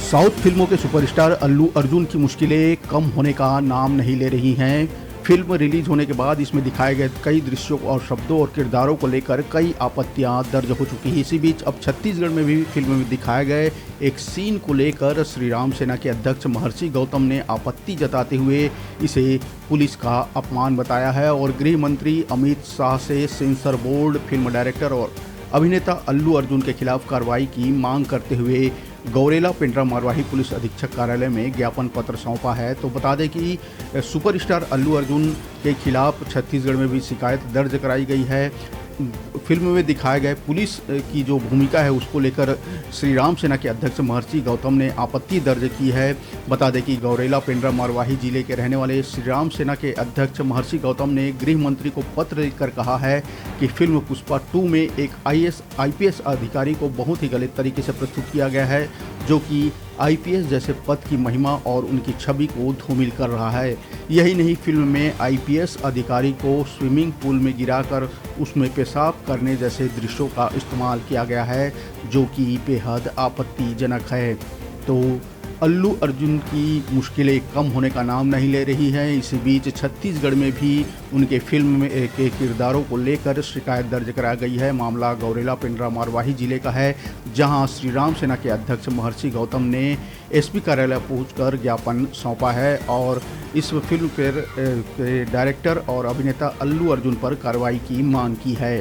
South फिल्मों के superstar Allu Arjun की मुश्किलें कम होने का नाम नहीं ले रही हैं। फिल्म रिलीज होने के बाद इसमें दिखाए गए कई दृश्यों और शब्दों और किरदारों को लेकर कई आपत्तियां दर्ज हो चुकी हैं। इसी बीच अब छत्तीसगढ़ में भी फिल्म में दिखाए गए एक सीन को लेकर श्री राम सेना के अध्यक्ष महर्षि गौतम ने आपत्ति जताते हुए इसे पुलिस का अपमान बताया है और गृह मंत्री अमित शाह से सेंसर बोर्ड, फिल्म डायरेक्टर और अभिनेता अल्लू अर्जुन के खिलाफ कार्रवाई की मांग करते हुए गौरेला पेंड्रा मरवाही पुलिस अधीक्षक कार्यालय में ज्ञापन पत्र सौंपा है। तो बता दें कि सुपरस्टार अल्लू अर्जुन के खिलाफ छत्तीसगढ़ में भी शिकायत दर्ज कराई गई है। फिल्म में दिखाए गए पुलिस की जो भूमिका है उसको लेकर श्री राम सेना के अध्यक्ष महर्षि गौतम ने आपत्ति दर्ज की है। बता दें कि गौरेला पेंड्रा मरवाही जिले के रहने वाले श्री राम सेना के अध्यक्ष महर्षि गौतम ने गृह मंत्री को पत्र लिखकर कहा है कि फिल्म पुष्पा 2 में एक IPS अधिकारी को बहुत ही गलत तरीके से प्रस्तुत किया गया है, जो कि IPS जैसे पद की महिमा और उनकी छवि को धूमिल कर रहा है। यही नहीं, फिल्म में IPS अधिकारी को स्विमिंग पूल में गिराकर उसमें पेशाब करने जैसे दृश्यों का इस्तेमाल किया गया है, जो कि बेहद आपत्तिजनक है। तो अल्लू अर्जुन की मुश्किलें कम होने का नाम नहीं ले रही हैं। इसी बीच छत्तीसगढ़ में भी उनके फिल्म में के किरदारों को लेकर शिकायत दर्ज कराई गई है। मामला गौरेला पेंड्रा मरवाही जिले का है, जहां श्री राम सेना के अध्यक्ष महर्षि गौतम ने SP कार्यालय पहुंचकर ज्ञापन सौंपा है और इस फिल्म के डायरेक्टर और अभिनेता अल्लू अर्जुन पर कार्रवाई की मांग की है।